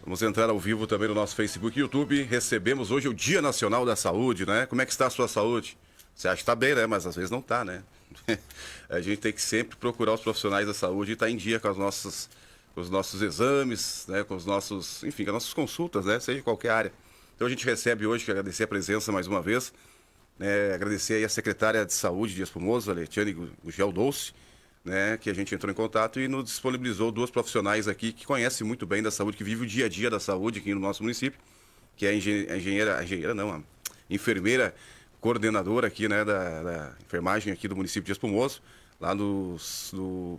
Vamos entrar ao vivo também no nosso Facebook e YouTube. Recebemos hoje o Dia Nacional da Saúde, né? Como é que está a sua saúde? Você acha que está bem, né? Mas às vezes não está, né? A gente tem que sempre procurar os profissionais da saúde e estar em dia com os nossos exames, né? Com os nossos, enfim, com as nossas consultas, né? Seja em qualquer área. Então a gente recebe hoje, que agradecer a presença mais uma vez, né? Agradecer aí a secretária de Saúde de Espumoso, a Letiane Gugel Dolce, né, que a gente entrou em contato e nos disponibilizou duas profissionais aqui que conhecem muito bem da saúde, que vivem o dia a dia da saúde aqui no nosso município, que é a enfermeira coordenadora aqui, né, da enfermagem aqui do município de Espumoso, lá no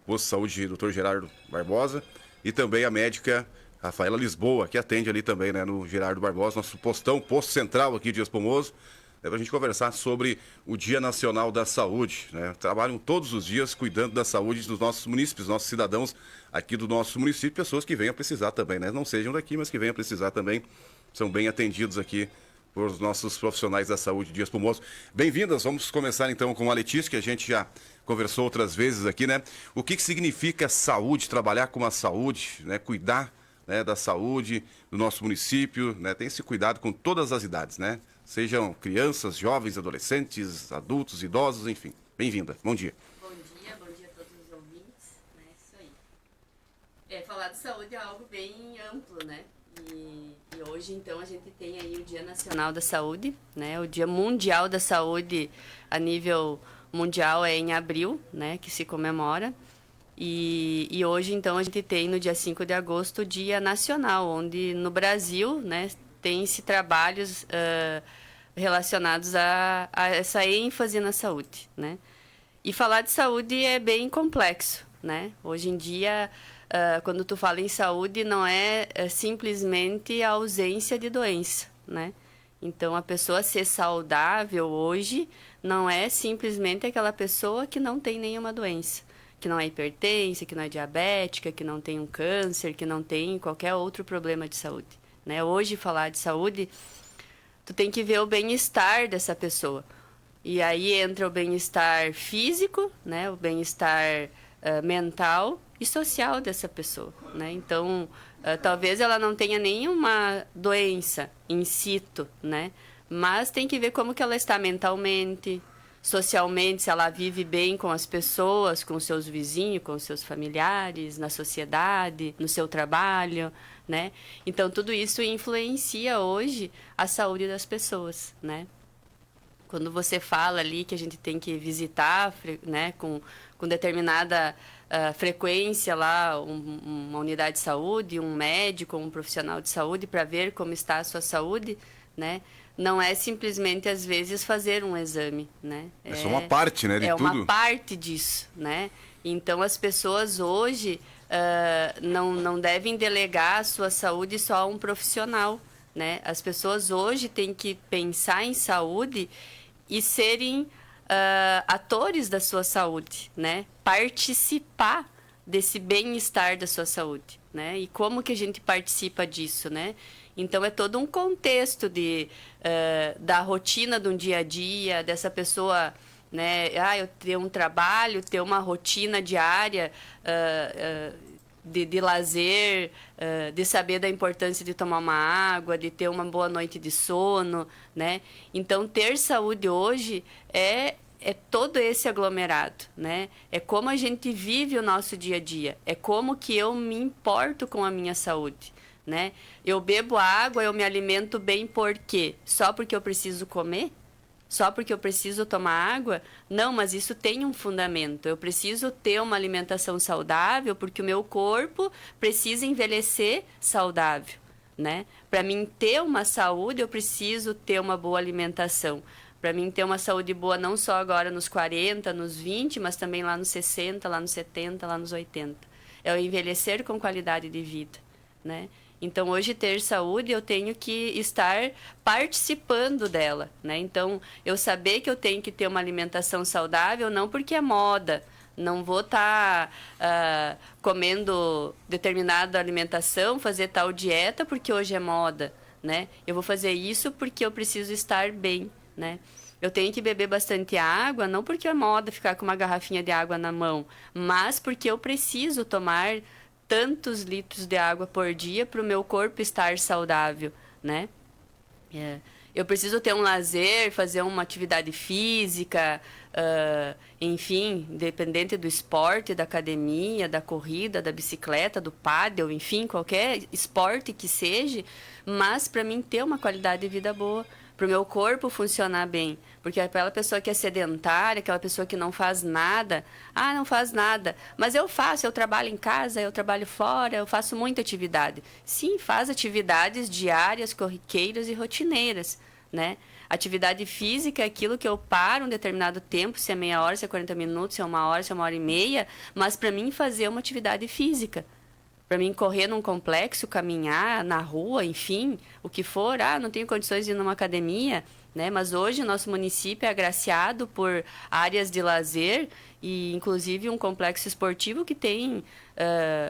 posto de saúde Dr. Gerardo Barbosa, e também a médica Rafaela Lisboa, que atende ali também, né, no Gerardo Barbosa, nosso posto central aqui de Espumoso, para a gente conversar sobre o Dia Nacional da Saúde, né? Trabalham todos os dias cuidando da saúde dos nossos munícipes, nossos cidadãos aqui do nosso município, pessoas que venham precisar também, né? Não sejam daqui, mas que venham precisar também, são bem atendidos aqui por nossos profissionais da saúde de Espumoso. Bem-vindas, vamos começar então com a Letícia, que a gente já conversou outras vezes aqui, né? O que significa saúde, trabalhar com a saúde, né? Cuidar, né, da saúde do nosso município, né? Tem esse cuidado com todas as idades, né? Sejam crianças, jovens, adolescentes, adultos, idosos, enfim. Bem-vinda. Bom dia. Bom dia a todos os ouvintes. Né? Isso aí. Falar de saúde é algo bem amplo, né? E hoje, então, a gente tem aí o Dia Nacional da Saúde, né? O Dia Mundial da Saúde a nível mundial é em abril, né? Que se comemora. E hoje, então, a gente tem no dia 5 de agosto o Dia Nacional, onde no Brasil, né? Tem-se trabalhos relacionados a essa ênfase na saúde, né? E falar de saúde é bem complexo, né? Hoje em dia, quando tu fala em saúde, não é simplesmente a ausência de doença, né? Então, a pessoa ser saudável hoje não é simplesmente aquela pessoa que não tem nenhuma doença, que não é hipertensa, que não é diabética, que não tem um câncer, que não tem qualquer outro problema de saúde. Né? Hoje, falar de saúde, tu tem que ver o bem-estar dessa pessoa. E aí entra o bem-estar físico, né? O bem-estar mental e social dessa pessoa. Né? Então, talvez ela não tenha nenhuma doença in situ, né? Mas tem que ver como que ela está mentalmente, socialmente, se ela vive bem com as pessoas, com seus vizinhos, com seus familiares, na sociedade, no seu trabalho, né? Então, tudo isso influencia hoje a saúde das pessoas, né? Quando você fala ali que a gente tem que visitar, né, com determinada frequência lá, uma unidade de saúde, um médico, um profissional de saúde para ver como está a sua saúde, né? Não é simplesmente, às vezes, fazer um exame, né? É só uma parte, né, de tudo. É uma parte disso, né? Então, as pessoas hoje não devem delegar a sua saúde só a um profissional, né? As pessoas hoje têm que pensar em saúde e serem atores da sua saúde, né? Participar desse bem-estar da sua saúde, né? E como que a gente participa disso, né? Então, é todo um contexto da rotina de um dia a dia, dessa pessoa, né? Eu ter um trabalho, ter uma rotina diária de lazer, de saber da importância de tomar uma água, de ter uma boa noite de sono, né? Então, ter saúde hoje é todo esse aglomerado, né? É como a gente vive o nosso dia a dia, é como que eu me importo com a minha saúde, né? Eu bebo água, eu me alimento bem por quê? Só porque eu preciso comer? Só porque eu preciso tomar água? Não, mas isso tem um fundamento. Eu preciso ter uma alimentação saudável porque o meu corpo precisa envelhecer saudável, né? Para mim ter uma saúde, eu preciso ter uma boa alimentação. Para mim ter uma saúde boa não só agora nos 40, nos 20, mas também lá nos 60, lá nos 70, lá nos 80. É o envelhecer com qualidade de vida, né? Então, hoje, ter saúde, eu tenho que estar participando dela, né? Então, eu saber que eu tenho que ter uma alimentação saudável, não porque é moda. Não vou estar comendo determinada alimentação, fazer tal dieta porque hoje é moda, né? Eu vou fazer isso porque eu preciso estar bem, né? Eu tenho que beber bastante água, não porque é moda ficar com uma garrafinha de água na mão, mas porque eu preciso tomar tantos litros de água por dia para o meu corpo estar saudável, né? Eu preciso ter um lazer, fazer uma atividade física, enfim, independente do esporte, da academia, da corrida, da bicicleta, do pádel, enfim, qualquer esporte que seja, mas para mim ter uma qualidade de vida boa, para o meu corpo funcionar bem. Porque aquela pessoa que é sedentária, aquela pessoa que não faz nada, não faz nada, mas eu faço, eu trabalho em casa, eu trabalho fora, eu faço muita atividade. Sim, faz atividades diárias, corriqueiras e rotineiras, né? Atividade física é aquilo que eu paro um determinado tempo, se é meia hora, se é 40 minutos, se é 1 hora, se é 1 hora e meia, mas para mim fazer uma atividade física. Para mim correr num complexo, caminhar na rua, enfim, o que for, não tenho condições de ir numa academia, né? Mas hoje o nosso município é agraciado por áreas de lazer e inclusive um complexo esportivo que tem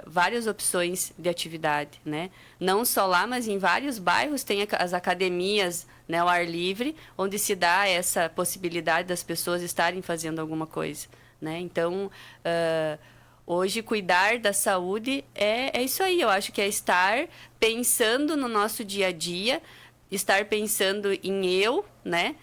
várias opções de atividade, né? Não só lá, mas em vários bairros tem as academias, né, ao ar livre, onde se dá essa possibilidade das pessoas estarem fazendo alguma coisa, né? Então, hoje, cuidar da saúde é isso aí. Eu acho que é estar pensando no nosso dia a dia, estar pensando em eu, né?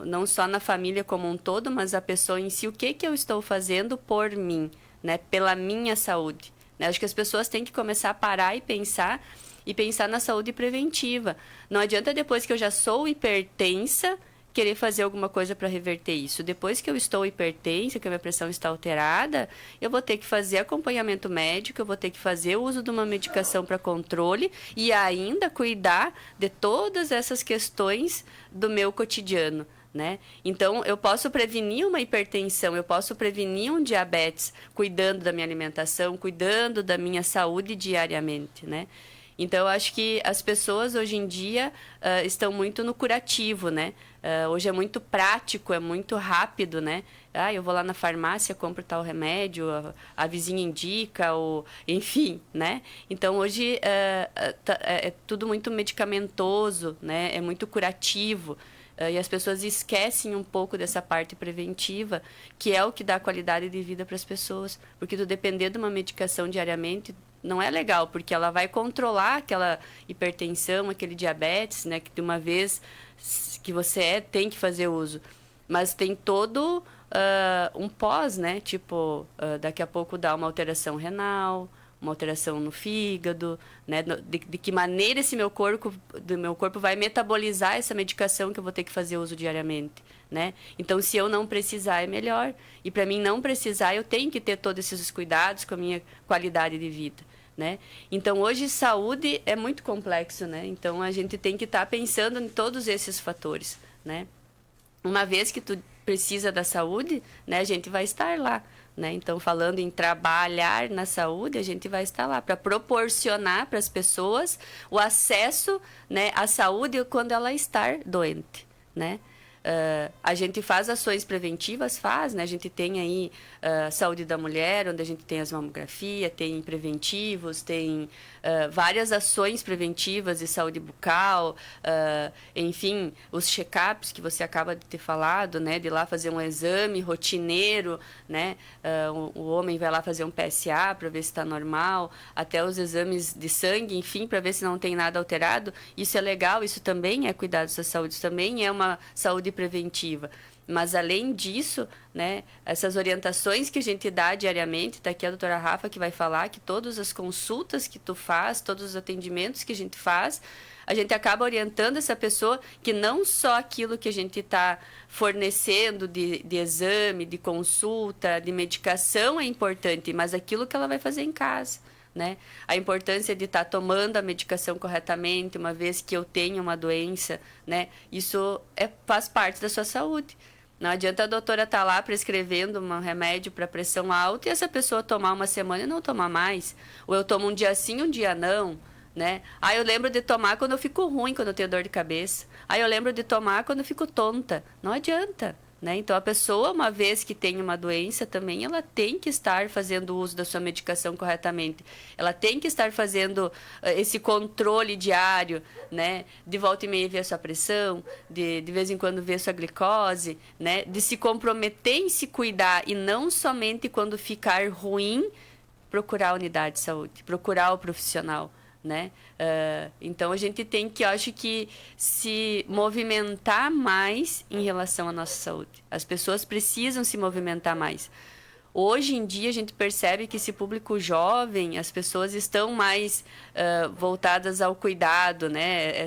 Não só na família como um todo, mas a pessoa em si. O que eu estou fazendo por mim, né? Pela minha saúde, né? Acho que as pessoas têm que começar a parar e pensar na saúde preventiva. Não adianta depois que eu já sou hipertensa querer fazer alguma coisa para reverter isso. Depois que eu estou hipertensa, que a minha pressão está alterada, eu vou ter que fazer acompanhamento médico, eu vou ter que fazer o uso de uma medicação para controle e ainda cuidar de todas essas questões do meu cotidiano, né? Então, eu posso prevenir uma hipertensão, eu posso prevenir um diabetes, cuidando da minha alimentação, cuidando da minha saúde diariamente, né? Então, eu acho que as pessoas hoje em dia estão muito no curativo, né? Hoje é muito prático, é muito rápido, né? Eu vou lá na farmácia, compro tal remédio, a vizinha indica, enfim, né? Então, hoje é tudo muito medicamentoso, né? É muito curativo. E as pessoas esquecem um pouco dessa parte preventiva, que é o que dá qualidade de vida para as pessoas. Porque tu depender de uma medicação diariamente não é legal, porque ela vai controlar aquela hipertensão, aquele diabetes, né? Que de uma vez que você tem que fazer uso. Mas tem todo um pós, né? Tipo, daqui a pouco dá uma alteração renal, uma alteração no fígado, né? De que maneira do meu corpo vai metabolizar essa medicação que eu vou ter que fazer uso diariamente, né? Então, se eu não precisar, é melhor. E para mim não precisar, eu tenho que ter todos esses cuidados com a minha qualidade de vida, né? Então, hoje, saúde é muito complexo, né? Então, a gente tem que estar pensando em todos esses fatores, né? Uma vez que tu precisa da saúde, né? A gente vai estar lá, né? Então, falando em trabalhar na saúde, a gente vai estar lá para proporcionar para as pessoas o acesso, né, à saúde quando ela está doente, né? A gente faz ações preventivas, né? A gente tem aí saúde da mulher, onde a gente tem as mamografias, tem preventivos, tem várias ações preventivas de saúde bucal, enfim, os check-ups que você acaba de ter falado, né? De ir lá fazer um exame rotineiro, né? O homem vai lá fazer um PSA para ver se está normal, até os exames de sangue, enfim, para ver se não tem nada alterado. Isso é legal, isso também é cuidado da saúde, isso também é uma saúde preventiva. Mas, além disso, né, essas orientações que a gente dá diariamente, está aqui a doutora Rafa que vai falar que todas as consultas que tu faz, todos os atendimentos que a gente faz, a gente acaba orientando essa pessoa que não só aquilo que a gente está fornecendo de exame, de consulta, de medicação é importante, mas aquilo que ela vai fazer em casa, né? A importância de estar tomando a medicação corretamente, uma vez que eu tenho uma doença, né? Isso faz parte da sua saúde. Não adianta a doutora estar lá prescrevendo um remédio para pressão alta e essa pessoa tomar uma semana e não tomar mais. Ou eu tomo um dia sim, um dia não, né? Eu lembro de tomar quando eu fico ruim, quando eu tenho dor de cabeça. Eu lembro de tomar quando eu fico tonta. Não adianta, né? Então, a pessoa, uma vez que tem uma doença também, ela tem que estar fazendo uso da sua medicação corretamente. Ela tem que estar fazendo esse controle diário, né? De volta e meia ver a sua pressão, de vez em quando ver a sua glicose, né? De se comprometer em se cuidar e não somente quando ficar ruim, procurar a unidade de saúde, procurar o profissional, né? Então, a gente tem que, eu acho que, se movimentar mais em relação à nossa saúde. As pessoas precisam se movimentar mais. Hoje em dia, a gente percebe que esse público jovem, as pessoas estão mais voltadas ao cuidado, né?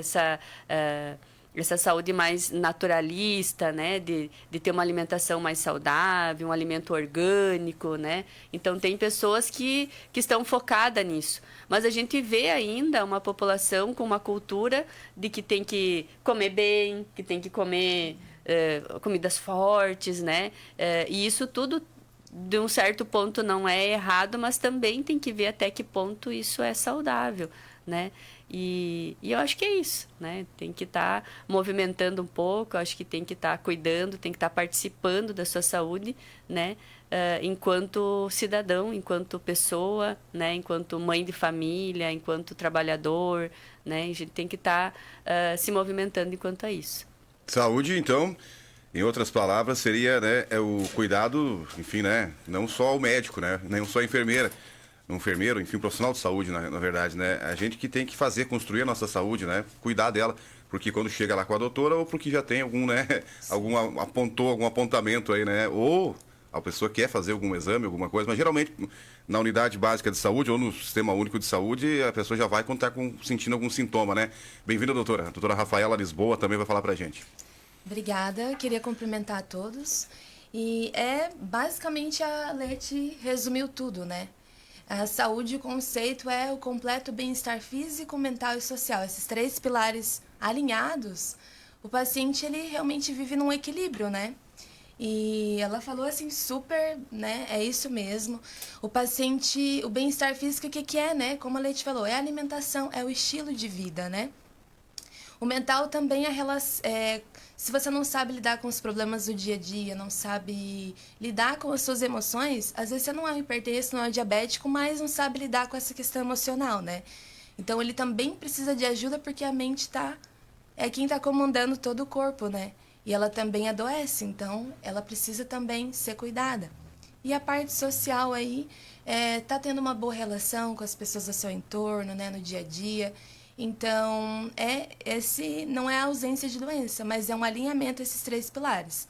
Essa saúde mais naturalista, né? De ter uma alimentação mais saudável, um alimento orgânico, né? Então, tem pessoas que estão focadas nisso. Mas a gente vê ainda uma população com uma cultura de que tem que comer bem, que tem que comer comidas fortes, né? E isso tudo, de um certo ponto, não é errado, mas também tem que ver até que ponto isso é saudável, né? E eu acho que é isso, né? Tem que estar movimentando um pouco, eu acho que tem que estar cuidando, tem que estar participando da sua saúde, né? Enquanto cidadão, enquanto pessoa, né? Enquanto mãe de família, enquanto trabalhador, né? A gente tem que estar se movimentando enquanto a isso. Saúde, então, em outras palavras, seria, né, o cuidado, enfim, né? Não só o médico, né? Nem só a enfermeira. Um enfermeiro, enfim, um profissional de saúde, na verdade, né? A gente que tem que construir a nossa saúde, né? Cuidar dela, porque quando chega lá com a doutora, ou porque já tem algum, né? Algum apontamento aí, né? Ou a pessoa quer fazer algum exame, alguma coisa, mas geralmente na unidade básica de saúde ou no Sistema Único de Saúde, a pessoa já vai quando está sentindo algum sintoma, né? Bem-vinda, doutora. A doutora Rafaela Lisboa também vai falar pra gente. Obrigada, queria cumprimentar a todos. E basicamente a Leti resumiu tudo, né? A saúde, o conceito é o completo bem-estar físico, mental e social. Esses 3 pilares alinhados, o paciente ele realmente vive num equilíbrio, né? E ela falou assim super, né? É isso mesmo. O paciente, o bem-estar físico, o que é, né? Como a Leti falou, é a alimentação, é o estilo de vida, né? O mental também se você não sabe lidar com os problemas do dia a dia, não sabe lidar com as suas emoções, às vezes você não é um hipertenso, não é um diabético, mas não sabe lidar com essa questão emocional, né? Então, ele também precisa de ajuda porque a mente é quem está comandando todo o corpo, né? E ela também adoece, então ela precisa também ser cuidada. E a parte social aí, tá tendo uma boa relação com as pessoas ao seu entorno, né, no dia a dia. Então, esse não é a ausência de doença, mas é um alinhamento esses 3 pilares.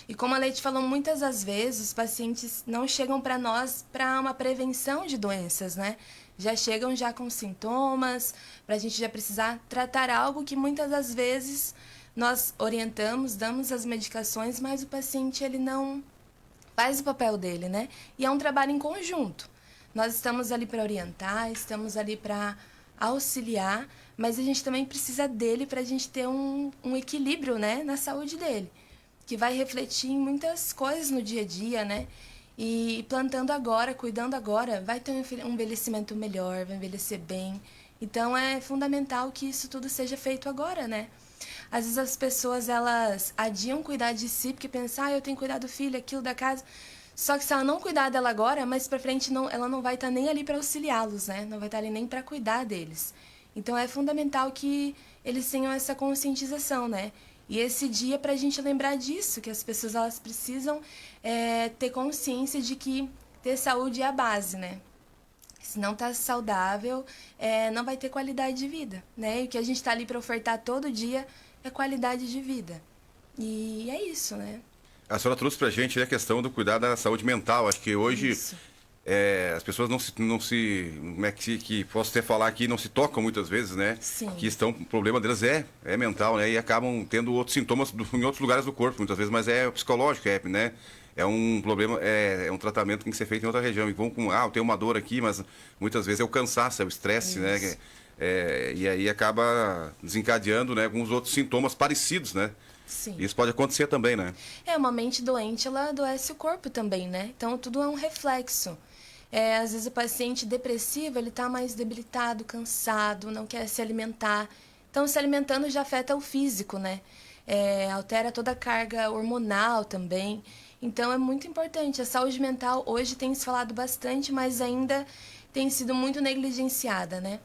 E como a Leite falou, muitas das vezes os pacientes não chegam para nós para uma prevenção de doenças, né? Já chegam já com sintomas, para a gente já precisar tratar algo que muitas das vezes nós orientamos, damos as medicações, mas o paciente ele não faz o papel dele, né? E é um trabalho em conjunto. Nós estamos ali para orientar, estamos ali para auxiliar, mas a gente também precisa dele para a gente ter um equilíbrio, né, na saúde dele, que vai refletir em muitas coisas no dia a dia, né? E plantando agora, cuidando agora, vai ter um envelhecimento melhor, vai envelhecer bem. Então é fundamental que isso tudo seja feito agora, né? Às vezes as pessoas elas adiam cuidar de si porque pensam, eu tenho que cuidar do filho, aquilo da casa. Só que se ela não cuidar dela agora, mais pra frente ela não vai estar nem ali para auxiliá-los, né? Não vai estar ali nem para cuidar deles. Então é fundamental que eles tenham essa conscientização, né? E esse dia para a gente lembrar disso, que as pessoas elas precisam ter consciência de que ter saúde é a base, né? Se não tá saudável, não vai ter qualidade de vida, né? E o que a gente está ali para ofertar todo dia é qualidade de vida. E é isso, né? A senhora trouxe pra gente a questão do cuidar da saúde mental. Acho que hoje as pessoas como é que posso até falar aqui, não se tocam muitas vezes, né? Sim. Que o problema delas é mental, né? E acabam tendo outros sintomas em outros lugares do corpo, muitas vezes, mas é psicológico, né? É um problema, é um tratamento que tem que ser feito em outra região. E vão eu tenho uma dor aqui, mas muitas vezes é o cansaço, é o estresse, né? E aí acaba desencadeando, né, alguns outros sintomas parecidos, né? Sim. Isso pode acontecer também, né? Uma mente doente, ela adoece o corpo também, né? Então, tudo é um reflexo. Às vezes, o paciente depressivo, ele tá mais debilitado, cansado, não quer se alimentar. Então, se alimentando já afeta o físico, né? Altera toda a carga hormonal também. Então, é muito importante. A saúde mental, hoje, tem se falado bastante, mas ainda tem sido muito negligenciada, né?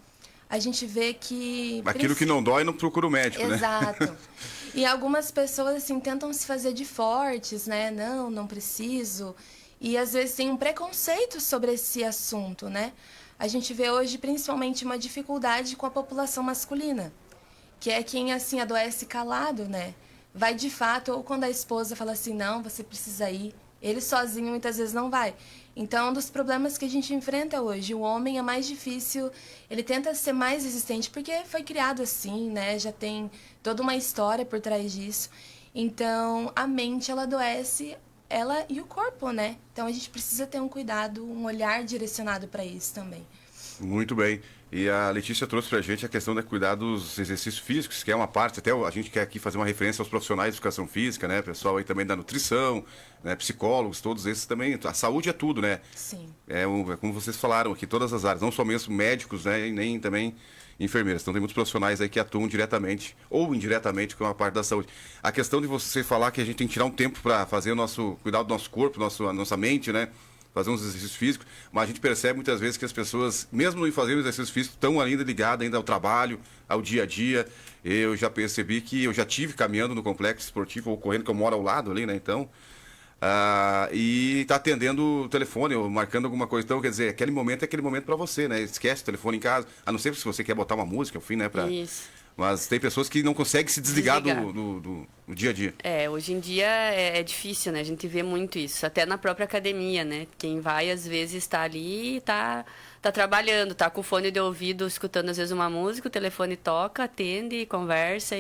A gente vê que... Aquilo que não dói, não procura o médico, né? Exato. E algumas pessoas, assim, tentam se fazer de fortes, né? Não preciso. e às vezes tem um preconceito sobre esse assunto, né? A gente vê hoje principalmente uma dificuldade com a população masculina, que é quem assim adoece calado, né? Vai de fato, ou quando a esposa fala assim, não, você precisa ir, ele sozinho muitas vezes não vai. Então, é um dos problemas que a gente enfrenta hoje. O homem é mais difícil, ele tenta ser mais resistente, porque foi criado assim, né? Já tem toda uma história por trás disso. Então, a mente, ela adoece, ela e o corpo, né? Então, a gente precisa ter um cuidado, um olhar direcionado para isso também. Muito bem. E a Letícia trouxe pra gente a questão de cuidar dos exercícios físicos, que é uma parte, até a gente quer aqui fazer uma referência aos profissionais de educação física, né? Pessoal aí também da nutrição, né? Psicólogos, todos esses também. A saúde é tudo, né? Sim. É como vocês falaram aqui, todas as áreas, não só mesmo médicos, né? E nem também enfermeiras. Então tem muitos profissionais aí que atuam diretamente ou indiretamente com a parte da saúde. A questão de você falar que a gente tem que tirar um tempo para fazer cuidar do nosso corpo, a nossa mente, né? Fazer uns exercícios físicos, mas a gente percebe muitas vezes que as pessoas, mesmo em fazer exercícios físicos, estão ainda ligadas ainda ao trabalho, ao dia a dia. Eu já percebi que eu já tive caminhando no complexo esportivo, ou correndo, que eu moro ao lado ali, né? Então, e tá atendendo o telefone, ou marcando alguma coisa. Então, quer dizer, aquele momento é aquele momento para você, né? Esquece o telefone em casa, a não ser se você quer botar uma música, enfim, né? Isso. Mas tem pessoas que não conseguem se desligar. Do dia a dia. Hoje em dia é difícil, né? A gente vê muito isso. Até na própria academia, né? Quem vai, às vezes, está ali e tá trabalhando, tá com o fone de ouvido, escutando, às vezes, uma música, o telefone toca, atende, conversa.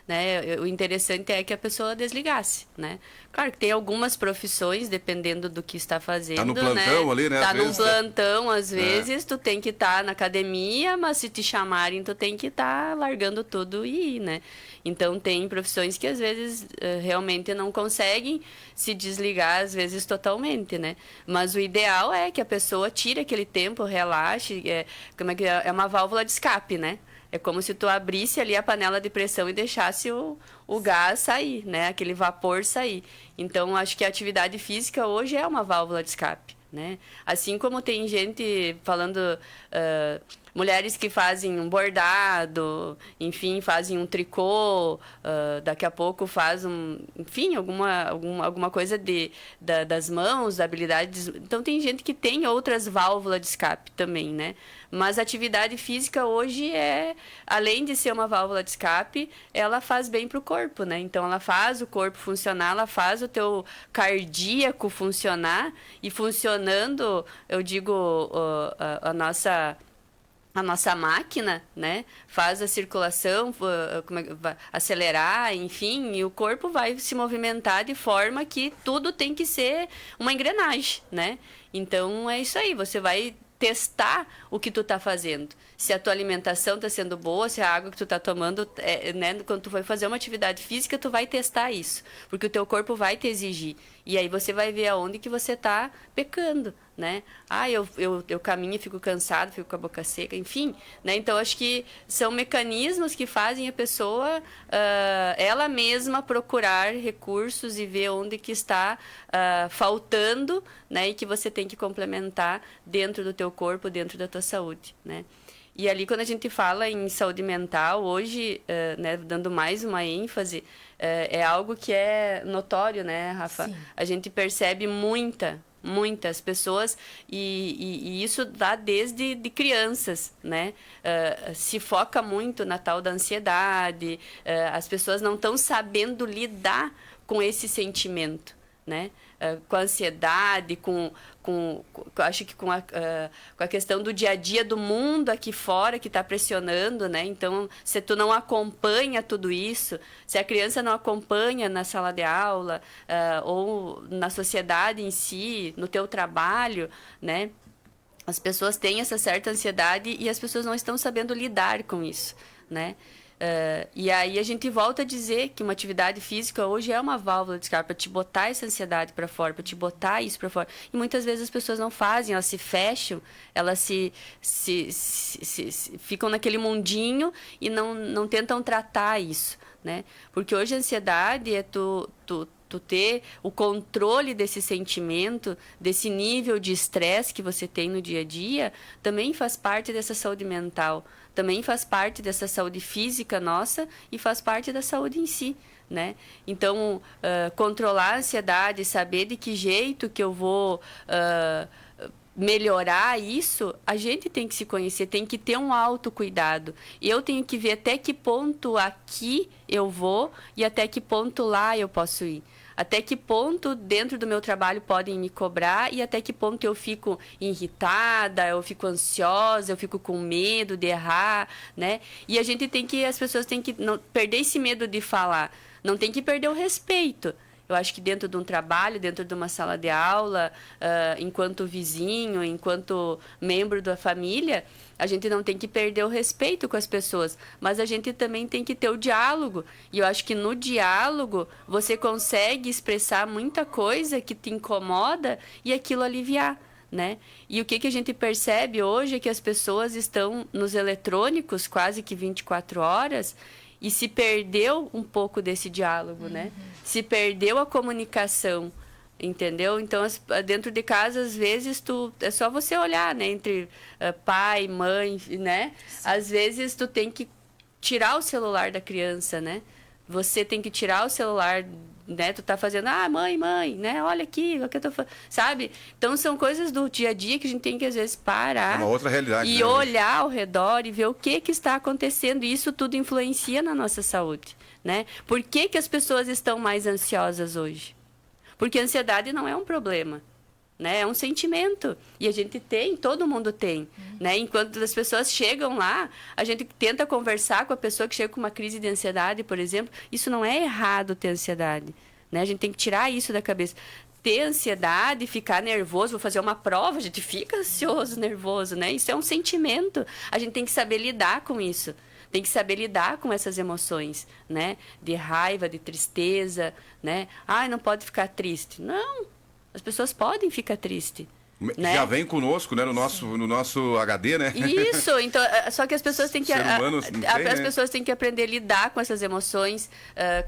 Né? O interessante é que a pessoa desligasse, né? Claro que tem algumas profissões, dependendo do que está fazendo, tá no plantão, né? Ali, né? Tá num plantão, às vezes, tu tem que estar na academia, mas se te chamarem, tu tem que estar largando tudo e ir, né? Então, tem profissões que, às vezes, realmente não conseguem se desligar, às vezes, totalmente, né? Mas o ideal é que a pessoa tire aquele tempo, relaxe, é uma válvula de escape, né? É como se tu abrisse ali a panela de pressão e deixasse o gás sair, né? Aquele vapor sair. Então, acho que a atividade física hoje é uma válvula de escape, né? Assim como tem gente falando... mulheres que fazem um bordado, enfim, fazem um tricô, daqui a pouco faz enfim, alguma coisa das mãos, da habilidade. Então, tem gente que tem outras válvulas de escape também, né? Mas a atividade física hoje além de ser uma válvula de escape, ela faz bem para o corpo, né? Então, ela faz o corpo funcionar, ela faz o teu cardíaco funcionar, e funcionando, eu digo, a nossa máquina, né, faz a circulação, acelerar, enfim, e o corpo vai se movimentar de forma que tudo tem que ser uma engrenagem, né? Então, é isso aí, você vai testar o que tu tá fazendo. Se a tua alimentação tá sendo boa, se a água que tu tá tomando, né, quando tu for fazer uma atividade física, tu vai testar isso, porque o teu corpo vai te exigir. E aí você vai ver aonde que você tá pecando, né? Eu caminho e fico cansado, fico com a boca seca, enfim, né? Então, acho que são mecanismos que fazem a pessoa, ela mesma, procurar recursos e ver onde que está faltando, né? E que você tem que complementar dentro do teu corpo, dentro da tua saúde, né? E ali, quando a gente fala em saúde mental, hoje, né, dando mais uma ênfase, é algo que é notório, né, Rafa? Sim. A gente percebe muitas pessoas, e isso dá desde de crianças, né? Se foca muito na tal da ansiedade, as pessoas não estão sabendo lidar com esse sentimento, né? Com a ansiedade, acho que com a questão do dia a dia do mundo aqui fora que está pressionando, né? Então, se tu não acompanha tudo isso, se a criança não acompanha na sala de aula, ou na sociedade em si, no teu trabalho, né? As pessoas têm essa certa ansiedade e as pessoas não estão sabendo lidar com isso, né? E aí a gente volta a dizer que uma atividade física hoje é uma válvula de escape para te botar essa ansiedade para fora, para te botar isso para fora. E muitas vezes as pessoas não fazem, elas se fecham, elas se ficam naquele mundinho e não tentam tratar isso, né? Porque hoje a ansiedade é tu ter o controle desse sentimento, desse nível de estresse que você tem no dia a dia, também faz parte dessa saúde mental, também faz parte dessa saúde física nossa e faz parte da saúde em si, né? Então, controlar a ansiedade, saber de que jeito que eu vou melhorar isso, a gente tem que se conhecer, tem que ter um autocuidado. E eu tenho que ver até que ponto aqui eu vou e até que ponto lá eu posso ir. Até que ponto dentro do meu trabalho podem me cobrar e até que ponto eu fico irritada, eu fico ansiosa, eu fico com medo de errar, né? E a gente tem que, as pessoas têm que não perder esse medo de falar, não tem que perder o respeito. Eu acho que dentro de um trabalho, dentro de uma sala de aula, enquanto vizinho, enquanto membro da família, a gente não tem que perder o respeito com as pessoas, mas a gente também tem que ter o diálogo. E eu acho que no diálogo você consegue expressar muita coisa que te incomoda e aquilo aliviar, né? E o que a gente percebe hoje é que as pessoas estão nos eletrônicos quase que 24 horas e se perdeu um pouco desse diálogo, né? Se perdeu a comunicação, entendeu? Então, dentro de casa, às vezes, é só você olhar, né? Entre pai, mãe, né? Às vezes, tu tem que tirar o celular da criança, né? Você tem que tirar o celular, né? Tu tá fazendo, mãe, né? Olha aqui, o que eu tô fazendo, sabe? Então, são coisas do dia a dia que a gente tem que, às vezes, parar. É uma outra realidade. E olhar ao redor e ver o que está acontecendo. E isso tudo influencia na nossa saúde, né? Por que as pessoas estão mais ansiosas hoje? Porque a ansiedade não é um problema, né? É um sentimento. E a gente tem, todo mundo tem, né? Enquanto as pessoas chegam lá, a gente tenta conversar com a pessoa que chega com uma crise de ansiedade, por exemplo. Isso não é errado ter ansiedade, né? A gente tem que tirar isso da cabeça. Ter ansiedade, ficar nervoso, vou fazer uma prova, a gente fica ansioso, nervoso, né? Isso é um sentimento. A gente tem que saber lidar com isso. Tem que saber lidar com essas emoções, né? De raiva, de tristeza, né? Não pode ficar triste. Não, as pessoas podem ficar tristes. Né? Já vem conosco, né? No nosso HD, né? Isso, então, só que as pessoas têm que as pessoas têm que aprender a lidar com essas emoções,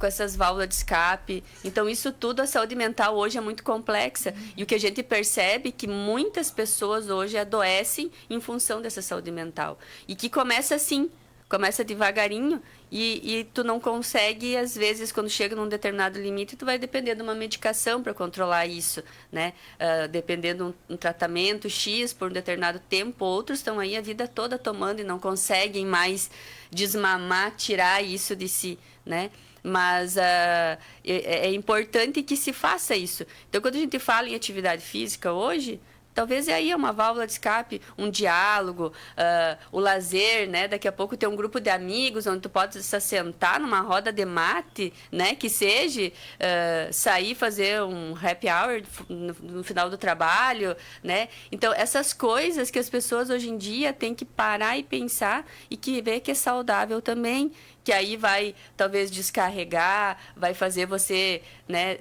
com essas válvulas de escape. Então, isso tudo, a saúde mental hoje é muito complexa. E o que a gente percebe é que muitas pessoas hoje adoecem em função dessa saúde mental. E que começa assim, começa devagarinho e tu não consegue, às vezes, quando chega num determinado limite, tu vai depender de uma medicação para controlar isso, né? Dependendo de um tratamento X por um determinado tempo, outros estão aí a vida toda tomando e não conseguem mais desmamar, tirar isso de si, né? Mas é importante que se faça isso. Então, quando a gente fala em atividade física hoje, talvez aí é uma válvula de escape, um diálogo, o lazer, né? Daqui a pouco tem um grupo de amigos onde tu pode se sentar numa roda de mate, né? Que seja sair fazer um happy hour no final do trabalho, né? Então, essas coisas que as pessoas hoje em dia têm que parar e pensar e que ver que é saudável também, que aí vai talvez descarregar, vai fazer você, né?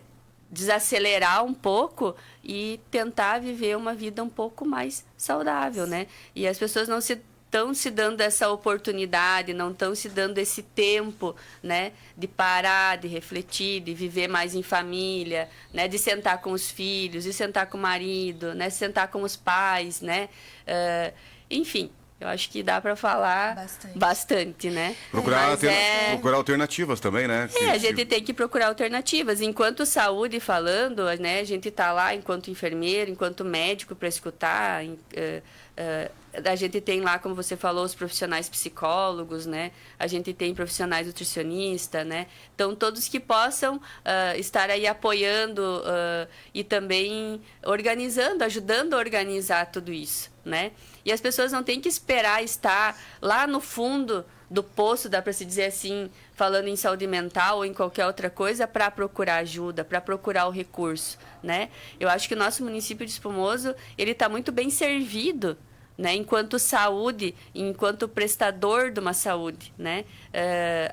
Desacelerar um pouco e tentar viver uma vida um pouco mais saudável, né? E as pessoas não estão se dando essa oportunidade, não estão se dando esse tempo, né? De parar, de refletir, de viver mais em família, né? De sentar com os filhos, de sentar com o marido, né? Sentar com os pais, né? Enfim. Eu acho que dá para falar bastante, né? Procurar alternativas também, né? A gente tem que procurar alternativas. Enquanto saúde falando, né? A gente está lá enquanto enfermeiro, enquanto médico para escutar. A gente tem lá, como você falou, os profissionais psicólogos, né? A gente tem profissionais nutricionistas, né? Então, todos que possam estar aí apoiando e também organizando, ajudando a organizar tudo isso, né? E as pessoas não têm que esperar estar lá no fundo do poço, dá para se dizer assim, falando em saúde mental ou em qualquer outra coisa, para procurar ajuda, para procurar o recurso, né? Eu acho que o nosso município de Espumoso, ele está muito bem servido, né, enquanto saúde, enquanto prestador de uma saúde, né?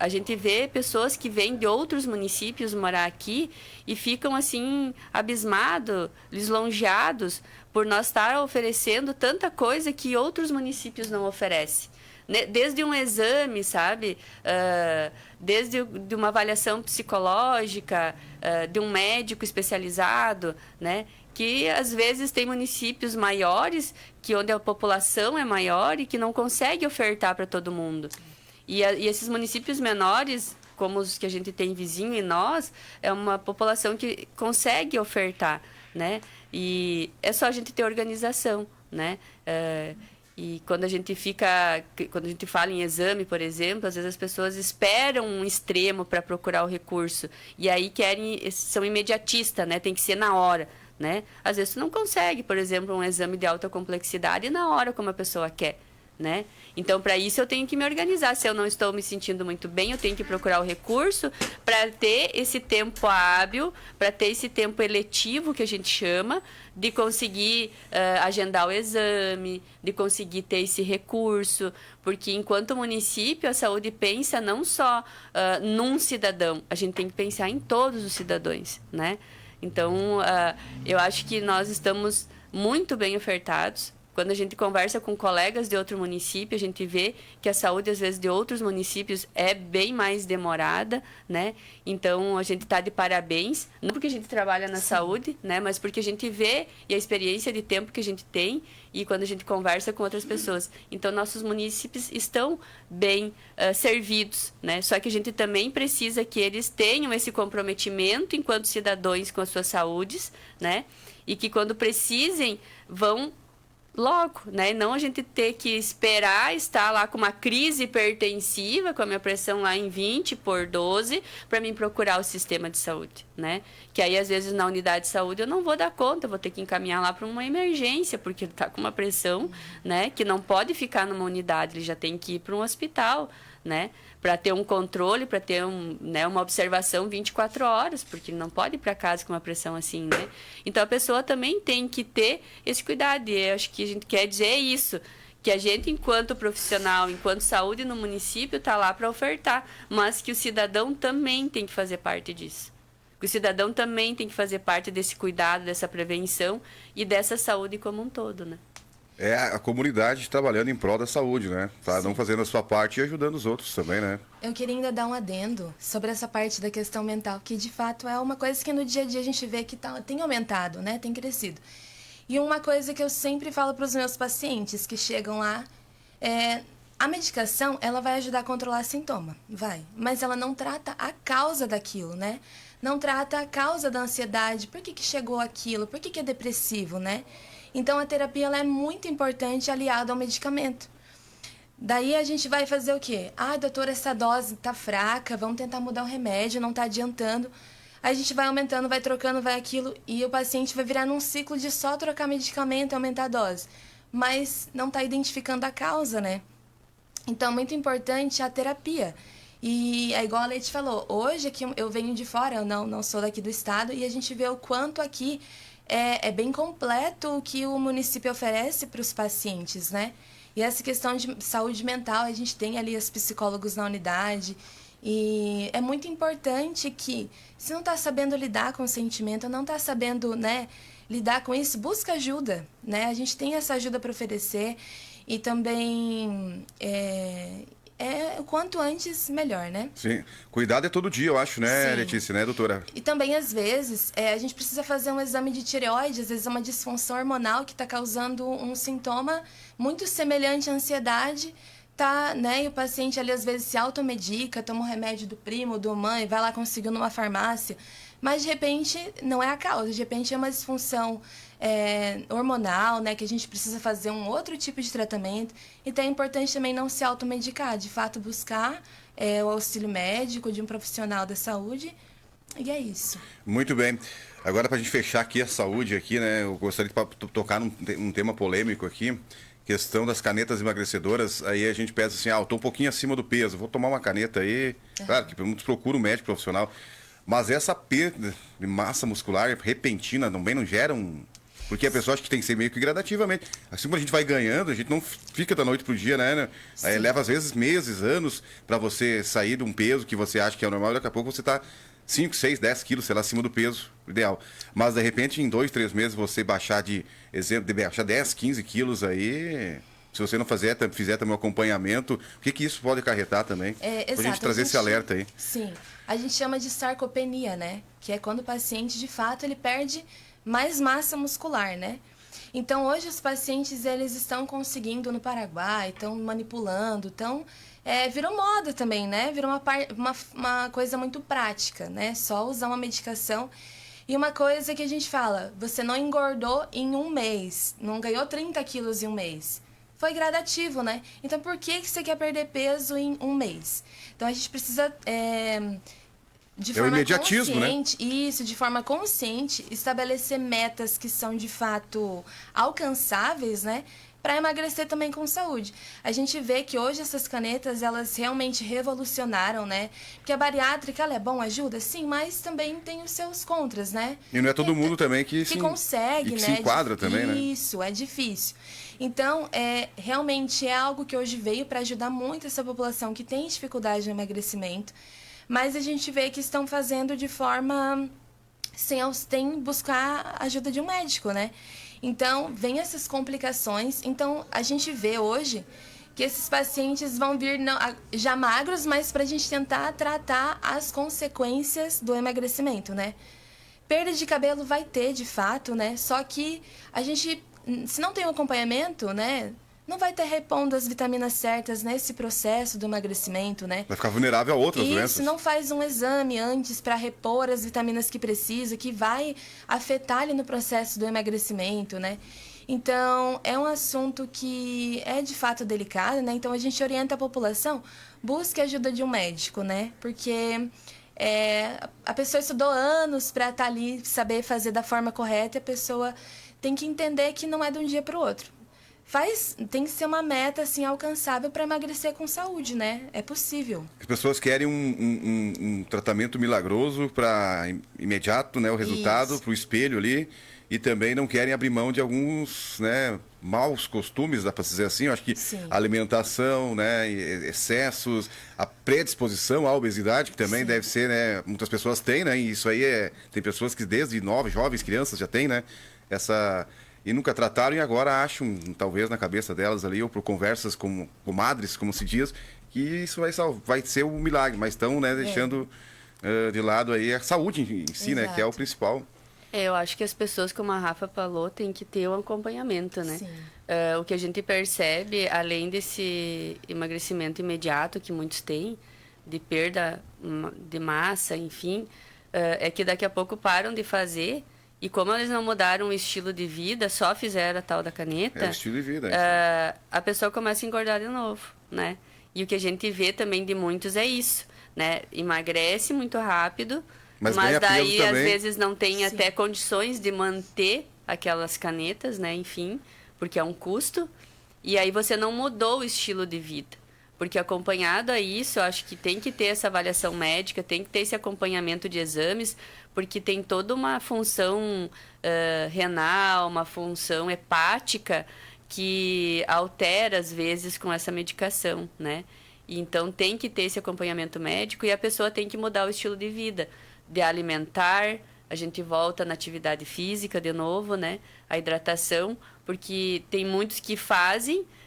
A gente vê pessoas que vêm de outros municípios morar aqui e ficam assim abismados, lisonjeados por nós estar oferecendo tanta coisa que outros municípios não oferecem. Desde um exame, sabe? Desde de uma avaliação psicológica, de um médico especializado, né? Que às vezes tem municípios maiores, que onde a população é maior e que não consegue ofertar para todo mundo. E esses municípios menores, como os que a gente tem vizinho e nós, é uma população que consegue ofertar, né? E é só a gente ter organização, né? E quando a gente fala em exame, por exemplo, às vezes as pessoas esperam um extremo para procurar o recurso. E aí são imediatistas, né? Tem que ser na hora, né? Às vezes tu não consegue, por exemplo, um exame de alta complexidade na hora como a pessoa quer, né? Então, para isso, eu tenho que me organizar. Se eu não estou me sentindo muito bem, eu tenho que procurar o recurso para ter esse tempo hábil, para ter esse tempo eletivo, que a gente chama, de conseguir agendar o exame, de conseguir ter esse recurso. Porque, enquanto município, a saúde pensa não só num cidadão, a gente tem que pensar em todos os cidadãos, né? Então, eu acho que nós estamos muito bem ofertados. Quando a gente conversa com colegas de outro município, a gente vê que a saúde, às vezes, de outros municípios é bem mais demorada, né? Então, a gente está de parabéns, não porque a gente trabalha na saúde, né? Mas porque a gente vê e a experiência de tempo que a gente tem e quando a gente conversa com outras pessoas. Então, nossos municípios estão bem servidos, né? Só que a gente também precisa que eles tenham esse comprometimento enquanto cidadãos com as suas saúdes, né? E que, quando precisem, vão logo, né? Não a gente ter que esperar estar lá com uma crise hipertensiva, com a minha pressão lá em 20/12, para mim procurar o sistema de saúde, né? Que aí, às vezes, na unidade de saúde eu não vou dar conta, eu vou ter que encaminhar lá para uma emergência, porque ele está com uma pressão, né? Que não pode ficar numa unidade, ele já tem que ir para um hospital, né? Para ter um controle, para ter uma observação 24 horas, porque não pode ir para casa com uma pressão assim, né? Então, a pessoa também tem que ter esse cuidado. E eu acho que a gente quer dizer isso, que a gente, enquanto profissional, enquanto saúde no município, está lá para ofertar, mas que o cidadão também tem que fazer parte disso. Que o cidadão também tem que fazer parte desse cuidado, dessa prevenção e dessa saúde como um todo, né? É a comunidade trabalhando em prol da saúde, né? Cada um fazendo a sua parte e ajudando os outros também, né? Eu queria ainda dar um adendo sobre essa parte da questão mental, que de fato é uma coisa que no dia a dia a gente vê que tem aumentado, né? Tem crescido. E uma coisa que eu sempre falo para os meus pacientes que chegam lá a medicação, ela vai ajudar a controlar sintoma, vai. Mas ela não trata a causa daquilo, né? Não trata a causa da ansiedade, por que chegou aquilo, por que é depressivo, né? Então, a terapia ela é muito importante aliada ao medicamento. Daí, a gente vai fazer o quê? Ah, doutora, essa dose tá fraca, vamos tentar mudar o remédio, não tá adiantando. Aí a gente vai aumentando, vai trocando, vai aquilo, e o paciente vai virar num ciclo de só trocar medicamento e aumentar a dose. Mas não tá identificando a causa, né? Então, muito importante a terapia. E é igual a Leite falou, hoje aqui eu venho de fora, eu não sou daqui do estado, e a gente vê o quanto aqui é bem completo o que o município oferece para os pacientes, né? E essa questão de saúde mental, a gente tem ali os psicólogos na unidade, e é muito importante que, se não está sabendo lidar com o sentimento, não está sabendo, né, lidar com isso, busca ajuda, né? A gente tem essa ajuda para oferecer e também o quanto antes, melhor, né? Sim. Cuidado é todo dia, eu acho, né, Sim. Letícia, né, doutora? E também, às vezes, a gente precisa fazer um exame de tireoide, às vezes é uma disfunção hormonal que está causando um sintoma muito semelhante à ansiedade, tá, né? E o paciente ali, às vezes, se automedica, toma um remédio do primo, do mãe, vai lá conseguir numa farmácia, mas, de repente, não é a causa, de repente é uma disfunção hormonal, né, que a gente precisa fazer um outro tipo de tratamento. Então é importante também não se automedicar, de fato buscar o auxílio médico de um profissional da saúde, e é isso. Muito bem. Agora, para a gente fechar aqui a saúde, aqui, né, eu gostaria de tocar num tema polêmico aqui, questão das canetas emagrecedoras. Aí a gente pensa assim, eu estou um pouquinho acima do peso, vou tomar uma caneta aí. Claro que muitos procuram um médico profissional, mas essa perda de massa muscular repentina também não gera Porque a pessoa acha que tem que ser meio que gradativamente. Assim como a gente vai ganhando, a gente não fica da noite pro dia, né? Aí leva, às vezes, meses, anos para você sair de um peso que você acha que é o normal, e daqui a pouco você tá 5, 6, 10 quilos, sei lá, acima do peso ideal. Mas, de repente, em 2, 3 meses, você baixar baixar 10, 15 quilos aí... Se você não fizer também um acompanhamento, o que isso pode acarretar também? Exato. Pra gente trazer esse alerta aí. Sim. A gente chama de sarcopenia, né? Que é quando o paciente, de fato, ele perde mais massa muscular, né? Então, hoje os pacientes eles estão conseguindo no Paraguai, estão manipulando, virou moda também, né? Virou uma coisa muito prática, né? Só usar uma medicação. E uma coisa que a gente fala, você não engordou em um mês, não ganhou 30 quilos em um mês. Foi gradativo, né? Então, por que você quer perder peso em um mês? Então, a gente precisa... de forma imediatismo, consciente, né? Isso, de forma consciente, estabelecer metas que são de fato alcançáveis, né? Para emagrecer também com saúde. A gente vê que hoje essas canetas, elas realmente revolucionaram, né? Porque a bariátrica, ela é bom, ajuda, sim, mas também tem os seus contras, né? E não é todo mundo também que consegue, e que né? se enquadra também, né? Isso, é difícil. Então, realmente é algo que hoje veio para ajudar muito essa população que tem dificuldade no emagrecimento. Mas a gente vê que estão fazendo de forma sem buscar a ajuda de um médico, né? Então, vem essas complicações. Então, a gente vê hoje que esses pacientes vão vir já magros, mas para a gente tentar tratar as consequências do emagrecimento, né? Perda de cabelo vai ter, de fato, né? Só que a gente, se não tem um acompanhamento, né? Não vai ter repondo as vitaminas certas nesse processo do emagrecimento, né? Vai ficar vulnerável a outras doenças. Isso, não faz um exame antes para repor as vitaminas que precisa, que vai afetar ali no processo do emagrecimento, né? Então, é um assunto que é de fato delicado, né? Então, a gente orienta a população, busque a ajuda de um médico, né? Porque a pessoa estudou anos para estar ali, saber fazer da forma correta, e a pessoa tem que entender que não é de um dia para o outro. Tem que ser uma meta assim, alcançável para emagrecer com saúde, né? É possível. As pessoas querem um tratamento milagroso para imediato, né? O resultado, para o espelho ali. E também não querem abrir mão de alguns, né, maus costumes, dá para dizer assim. Eu acho que a alimentação, né, excessos, a predisposição à obesidade, que também deve ser, né? Muitas pessoas têm, né? E isso aí tem pessoas que desde jovens, crianças já têm, né? E nunca trataram e agora acham, talvez na cabeça delas ali, ou por conversas com comadres, como se diz, que isso vai ser um milagre, mas estão, né, deixando de lado aí a saúde em si, né, que é o principal. Eu acho que as pessoas, como a Rafa falou, têm que ter um acompanhamento, né? O que a gente percebe, além desse emagrecimento imediato que muitos têm, de perda de massa, enfim, é que daqui a pouco param de fazer. E como eles não mudaram o estilo de vida, só fizeram a tal da caneta... É o estilo de vida. A pessoa começa a engordar de novo, né? E o que a gente vê também de muitos é isso, né? Emagrece muito rápido, mas daí às vezes não tem até condições de manter aquelas canetas, né? Enfim, porque é um custo. E aí você não mudou o estilo de vida. Porque acompanhado a isso, eu acho que tem que ter essa avaliação médica, tem que ter esse acompanhamento de exames, porque tem toda uma função renal, uma função hepática que altera, às vezes, com essa medicação, né? Então, tem que ter esse acompanhamento médico e a pessoa tem que mudar o estilo de vida, de alimentar, a gente volta na atividade física de novo, né? A hidratação, porque tem muitos que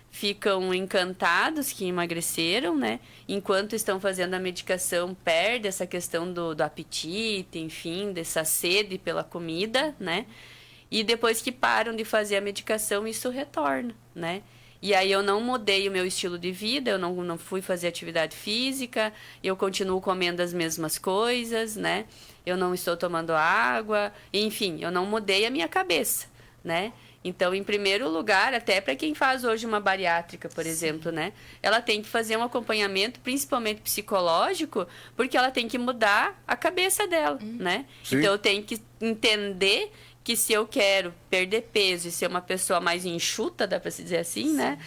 ficam encantados que emagreceram, né? Enquanto estão fazendo a medicação, perde essa questão do apetite, enfim, dessa sede pela comida, né? E depois que param de fazer a medicação, isso retorna, né? E aí eu não mudei o meu estilo de vida, eu não fui fazer atividade física, eu continuo comendo as mesmas coisas, né? Eu não estou tomando água, enfim, eu não mudei a minha cabeça, né? Então, em primeiro lugar, até para quem faz hoje uma bariátrica, por exemplo, né? Ela tem que fazer um acompanhamento, principalmente psicológico, porque ela tem que mudar a cabeça dela, né? Sim. Então, eu tenho que entender que se eu quero perder peso e ser uma pessoa mais enxuta, dá para se dizer assim, né?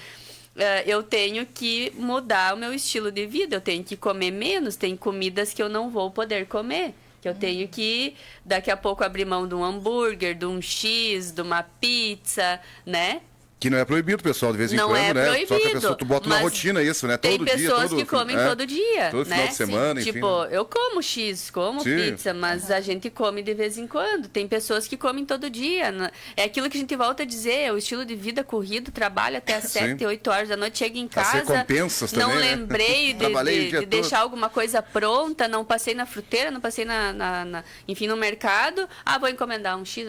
Eu tenho que mudar o meu estilo de vida, eu tenho que comer menos, tem comidas que eu não vou poder comer. Que eu tenho que, daqui a pouco, abrir mão de um hambúrguer, de um X, de uma pizza, né? Que não é proibido, pessoal, de vez em Não quando, é né? proibido, Só que a pessoa, tu bota na mas rotina isso, né? Tem Todo dia, pessoas que comem todo dia, todo né? final de semana, enfim. Tipo, eu como X, como Sim. pizza, mas a gente come de vez em quando. Tem pessoas que comem todo dia. É aquilo que a gente volta a dizer, o estilo de vida corrido, trabalho até às 7, 8 horas da noite, chego em As casa, recompensas também, não né? lembrei Trabalhei o dia de todo. deixar alguma coisa pronta, não passei na fruteira, não passei enfim, no mercado. Vou encomendar um X,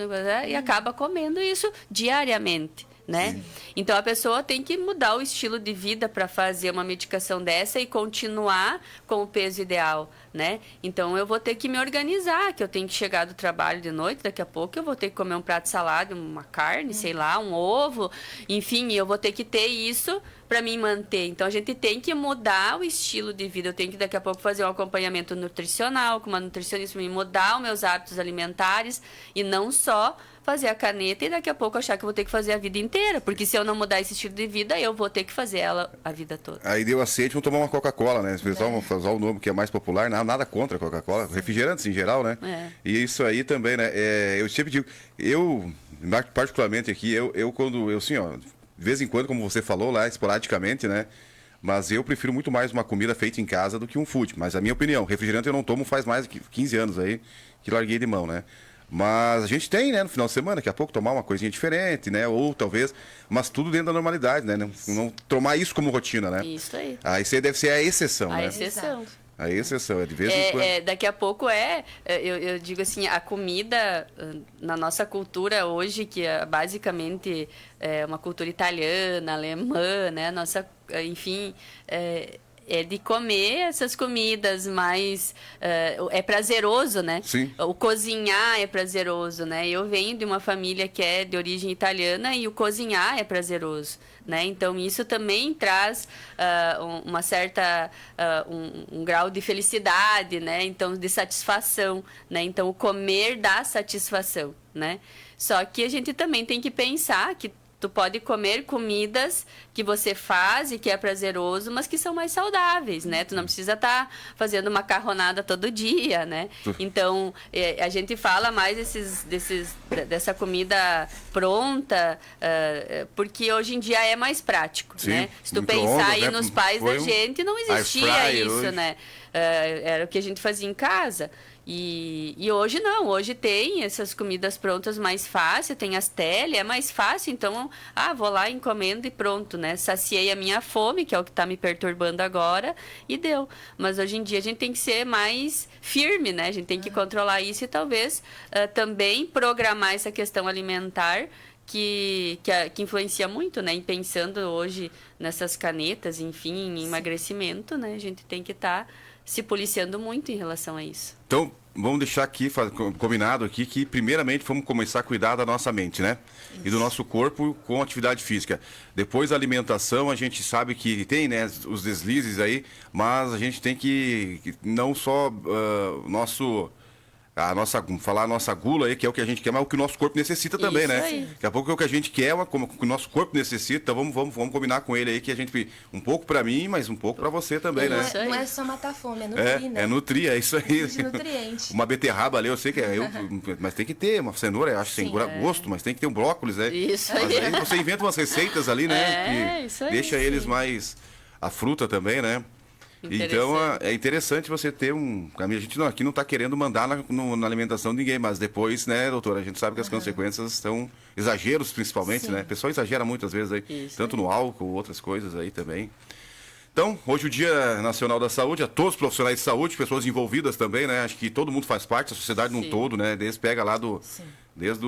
e acaba comendo isso diariamente. Né? Então a pessoa tem que mudar o estilo de vida para fazer uma medicação dessa e continuar com o peso ideal, né? Então eu vou ter que me organizar, que eu tenho que chegar do trabalho de noite, daqui a pouco eu vou ter que comer um prato de salada, uma carne, sei lá, um ovo, enfim, eu vou ter que ter isso para me manter. Então a gente tem que mudar o estilo de vida. Eu tenho que daqui a pouco fazer um acompanhamento nutricional com uma nutricionista, me mudar os meus hábitos alimentares e não só fazer a caneta e daqui a pouco achar que eu vou ter que fazer a vida inteira. Porque se eu não mudar esse estilo de vida, eu vou ter que fazer ela a vida toda. Aí deu a sede, vão tomar uma Coca-Cola, né? Os pessoal vão usar o nome que é mais popular, nada contra a Coca-Cola, refrigerantes em geral, né? E isso aí também, né? Eu sempre digo, eu, particularmente aqui, quando, assim, ó, de vez em quando, como você falou lá, esporadicamente, né? Mas eu prefiro muito mais uma comida feita em casa do que um food. Mas a minha opinião, refrigerante eu não tomo faz mais de 15 anos aí que larguei de mão, né? Mas a gente tem, né, no final de semana, daqui a pouco tomar uma coisinha diferente, né? Ou talvez, mas tudo dentro da normalidade, né? Não tomar isso como rotina, né? Isso aí. Aí isso aí deve ser a exceção, né? A exceção. A exceção, é de vez em quando. Daqui a pouco eu digo assim, a comida na nossa cultura hoje, que é basicamente uma cultura italiana, alemã, né? Nossa, enfim, é de comer essas comidas mais... é prazeroso, né? Sim. O cozinhar é prazeroso, né? Eu venho de uma família que é de origem italiana e o cozinhar é prazeroso, né? Então, isso também traz uma certa... um grau de felicidade, né? Então, de satisfação, né? Então, o comer dá satisfação, né? Só que a gente também tem que pensar que tu pode comer comidas que você faz e que é prazeroso, mas que são mais saudáveis, né? Tu não precisa estar fazendo macarronada todo dia, né? Então, a gente fala mais dessa comida pronta, porque hoje em dia é mais prático, Sim, né? Se tu pensar micro-ondas, aí né? nos pais da gente, não existia air fryer isso, hoje. né? Era o que a gente fazia em casa. E hoje não, hoje tem essas comidas prontas mais fácil, tem as tele, é mais fácil, então, vou lá, encomendo e pronto, né? Saciei a minha fome, que é o que está me perturbando agora, e deu. Mas hoje em dia a gente tem que ser mais firme, né? A gente tem que controlar isso e talvez também programar essa questão alimentar que influencia muito, né? E pensando hoje nessas canetas, enfim, em emagrecimento, né? A gente tem que estar se policiando muito em relação a isso. Então, vamos deixar aqui, combinado aqui, que primeiramente vamos começar a cuidar da nossa mente, né? Isso. E do nosso corpo com atividade física. Depois a alimentação, a gente sabe que tem, né, os deslizes aí, mas a gente tem que não só a nossa gula aí, que é o que a gente quer, mas o que o nosso corpo necessita também, Isso né? aí. Daqui a pouco é o que a gente quer, como o nosso corpo necessita, então vamos combinar com ele aí, que a gente, um pouco pra mim, mas um pouco pra você também, né? Não é só matar a fome, é nutrir, né? É nutrir, é isso aí. De nutriente. Uma beterraba ali, eu sei que mas tem que ter, uma cenoura, eu acho sem gosto, mas tem que ter um brócolis, né? Isso Mas aí. aí você inventa umas receitas ali, né? Isso aí. Deixa eles mais... A fruta também, né? Então, é interessante você ter a gente aqui não está querendo mandar na alimentação de ninguém, mas depois, né, doutora, a gente sabe que as consequências são exageros, principalmente, Sim. né? O pessoal exagera muitas vezes aí, Isso tanto aí. no álcool, outras coisas aí também. Então, hoje o Dia Nacional da Saúde, a todos os profissionais de saúde, pessoas envolvidas também, né? Acho que todo mundo faz parte, a sociedade num Sim. todo, né? Pega lá Sim. desde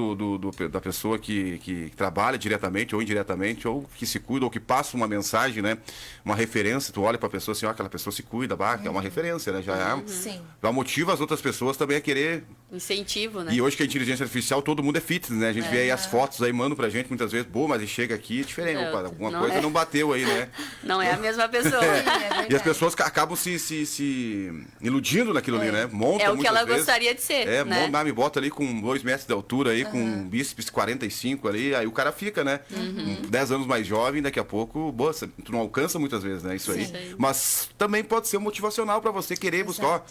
da pessoa que trabalha diretamente ou indiretamente, ou que se cuida, ou que passa uma mensagem, né? Uma referência, tu olha para a pessoa assim, ó, aquela pessoa se cuida, que é uma referência, né? Sim. Já motiva as outras pessoas também a querer. Incentivo, né? E hoje que a inteligência artificial, todo mundo é fitness, né? A gente vê aí as fotos aí, manda pra gente muitas vezes, mas chega aqui é diferente, opa, alguma não coisa é. não bateu aí, né? Não é a mesma pessoa. E as pessoas acabam se iludindo naquilo ali, né? Montam É o que muitas ela vezes. gostaria de ser, né? Me bota ali com 2 metros de altura aí, com bíceps 45 ali, aí o cara fica, né? Com 10 anos mais jovem, daqui a pouco, tu não alcança muitas vezes, né? Isso aí. Sim. Mas também pode ser motivacional pra você querer buscar, ó,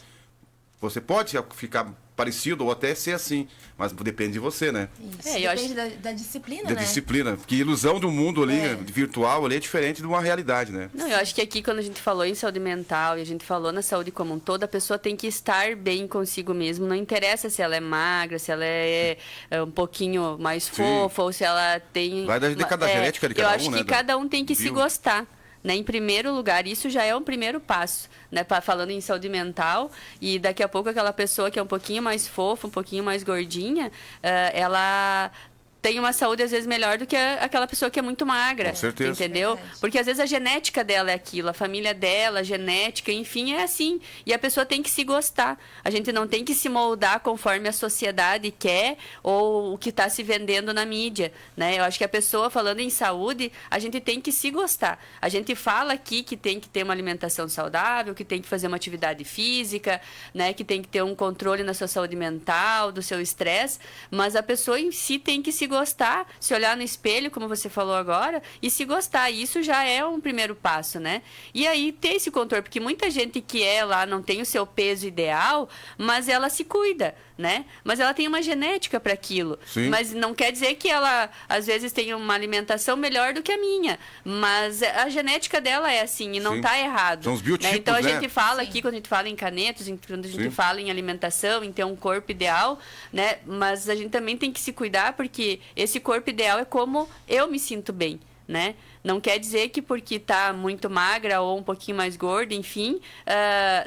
Você pode ficar parecido ou até ser assim, mas depende de você, né? Isso. Eu Depende acho... da disciplina, Da né? disciplina. Porque ilusão do mundo ali, virtual, ali é diferente de uma realidade, né? Não, eu acho que aqui, quando a gente falou em saúde mental e a gente falou na saúde como um todo, a pessoa tem que estar bem consigo mesmo. Não interessa se ela é magra, se ela é um pouquinho mais fofa ou se ela tem... Vai da genética de cada um, eu acho que né? cada um tem que se gostar. Né, em primeiro lugar, isso já é um primeiro passo, né, falando em saúde mental, e daqui a pouco aquela pessoa que é um pouquinho mais fofa, um pouquinho mais gordinha, ela tem uma saúde às vezes melhor do que aquela pessoa que é muito magra. Com certeza. Entendeu? Verdade. Porque às vezes a genética dela é aquilo, a família dela, a genética, enfim, é assim. E a pessoa tem que se gostar. A gente não tem que se moldar conforme a sociedade quer ou o que está se vendendo na mídia, né? Eu acho que a pessoa, falando em saúde, a gente tem que se gostar. A gente fala aqui que tem que ter uma alimentação saudável, que tem que fazer uma atividade física, né? Que tem que ter um controle na sua saúde mental, do seu estresse, mas a pessoa em si tem que se gostar, se olhar no espelho, como você falou agora, e se gostar. Isso já é um primeiro passo, né? E aí ter esse controle, porque muita gente que é lá não tem o seu peso ideal, mas ela se cuida, né? Mas ela tem uma genética para aquilo. Sim. Mas não quer dizer que ela, às vezes, tem uma alimentação melhor do que a minha. Mas a genética dela é assim, e não Sim. está errado. São os biotipos, né? Então a né? gente fala Sim. aqui, quando a gente fala em canetos, quando a gente Sim. fala em alimentação, em ter um corpo ideal, né? Mas a gente também tem que se cuidar, porque esse corpo ideal é como eu me sinto bem, né? Não quer dizer que porque tá muito magra ou um pouquinho mais gorda, enfim,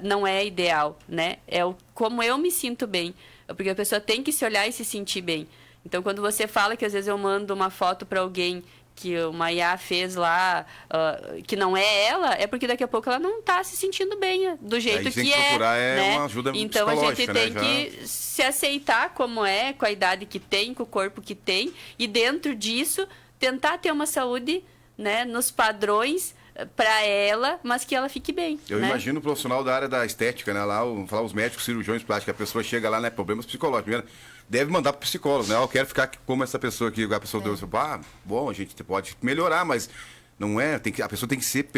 não é ideal, né? É como eu me sinto bem. Porque a pessoa tem que se olhar e se sentir bem. Então, quando você fala que às vezes eu mando uma foto para alguém que uma IA fez lá, que não é ela, é porque daqui a pouco ela não está se sentindo bem do jeito Aí tem que que procurar né? uma ajuda então a gente psicológica, tem né? que se aceitar como é, com a idade que tem, com o corpo que tem, e dentro disso tentar ter uma saúde, né, nos padrões para ela, mas que ela fique bem. Eu né? imagino o profissional da área da estética, né? Lá, falar os médicos, cirurgiões plásticos, a pessoa chega lá, né? Problemas psicológicos. Primeiro, deve mandar pro psicólogo, né? Eu quero ficar como essa pessoa aqui. A pessoa deu, bom, a gente pode melhorar, mas não é. A pessoa tem que ser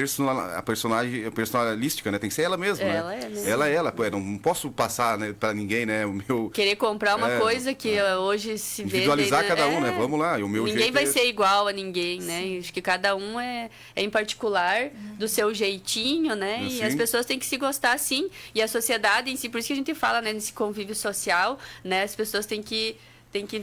personalística, né? Tem que ser ela mesma, Ela né? é mesmo. Ela é ela. Pô, eu não posso passar, né, pra ninguém, né? O meu. Querer comprar uma coisa que hoje se vê... Individualizar cada um, né? Vamos lá. E o meu Ninguém jeito vai é ser igual a ninguém, né? Acho que cada um é em particular do seu jeitinho, né? E Sim. as pessoas têm que se gostar, sim. E a sociedade em si, por isso que a gente fala, né, nesse convívio social, né? As pessoas têm que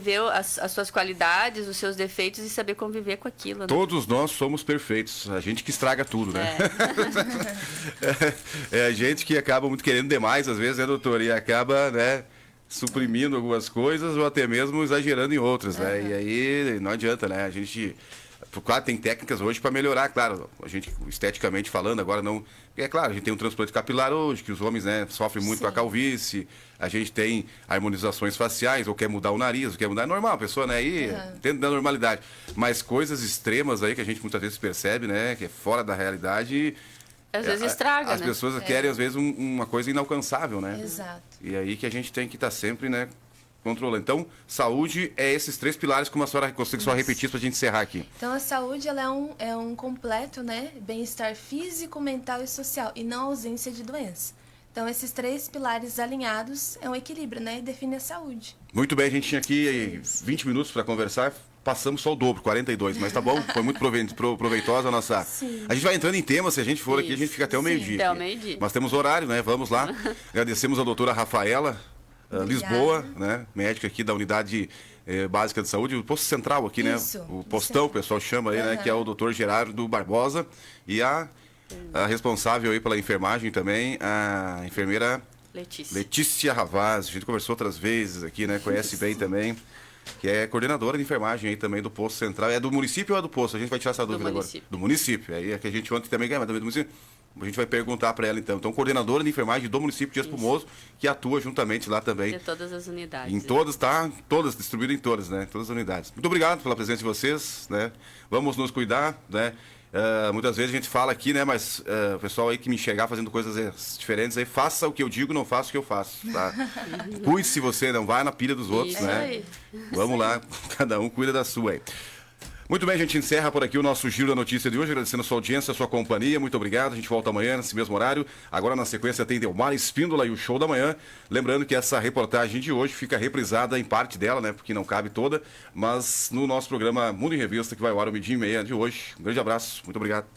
ver as suas qualidades, os seus defeitos e saber conviver com aquilo. Né? Todos nós somos perfeitos. A gente que estraga tudo, né? É a gente que acaba muito querendo demais, às vezes, né, doutor? E acaba, né, suprimindo algumas coisas ou até mesmo exagerando em outras, né? E aí não adianta, né? A gente... Claro, tem técnicas hoje para melhorar, claro. A gente, esteticamente falando, agora não... É claro, a gente tem um transplante capilar hoje, que os homens, né, sofrem muito com a calvície. A gente tem harmonizações faciais, ou quer mudar o nariz, ou quer mudar... É normal, a pessoa, né, aí dentro da normalidade. Mas coisas extremas aí que a gente muitas vezes percebe, né, que é fora da realidade... Às vezes estraga, As né? pessoas querem, às vezes, uma coisa inalcançável, né? Exato. E aí que a gente tem que estar sempre, né, controlando. Então, saúde é esses 3 pilares, como a senhora consegue só repetir para a gente encerrar aqui. Então, a saúde ela é um completo, né? Bem-estar físico, mental e social, e não ausência de doença. Então, esses 3 pilares alinhados é um equilíbrio, né? E define a saúde. Muito bem, a gente tinha aqui 20 minutos para conversar. Passamos só o dobro, 42, mas tá bom, foi muito proveitosa a nossa... Sim. A gente vai entrando em temas, se a gente for aqui, a gente fica até o meio-dia. até o aqui. meio-dia. Mas temos horário, né? Vamos lá. Agradecemos a doutora Rafaela Lisboa, né? Médica aqui da Unidade Básica de Saúde, o posto central aqui, Isso, né? O postão, o pessoal chama aí, né? Que é o doutor Gerardo Barbosa. E a responsável aí pela enfermagem também, a enfermeira Letícia Ravaz. A gente conversou outras vezes aqui, né? Conhece bem também. Que é coordenadora de enfermagem aí também do posto central. É do município ou é do posto? A gente vai tirar essa dúvida agora. Do município. Aí é que a gente ontem também ganha, mas também do município. A gente vai perguntar para ela então. Então, coordenadora de enfermagem do município de Espumoso, que atua juntamente lá também. De todas as unidades. Em todas, tá? Todas, distribuídas em todas, né? Todas as unidades. Muito obrigado pela presença de vocês, né? Vamos nos cuidar, né? Muitas vezes a gente fala aqui, né? Mas o pessoal aí que me enxergar fazendo coisas diferentes aí, faça o que eu digo, não faça o que eu faço, tá? Cuide-se você, não vai na pilha dos outros, Isso né? aí. Vamos lá, cada um cuida da sua aí. Muito bem, a gente encerra por aqui o nosso Giro da Notícia de hoje, agradecendo a sua audiência, a sua companhia, muito obrigado. A gente volta amanhã nesse mesmo horário. Agora na sequência tem Delmar Espíndola e o Show da Manhã. Lembrando que essa reportagem de hoje fica reprisada em parte dela, né? Porque não cabe toda, mas no nosso programa Mundo em Revista, que vai ao ar ao 12h30 de hoje. Um grande abraço, muito obrigado.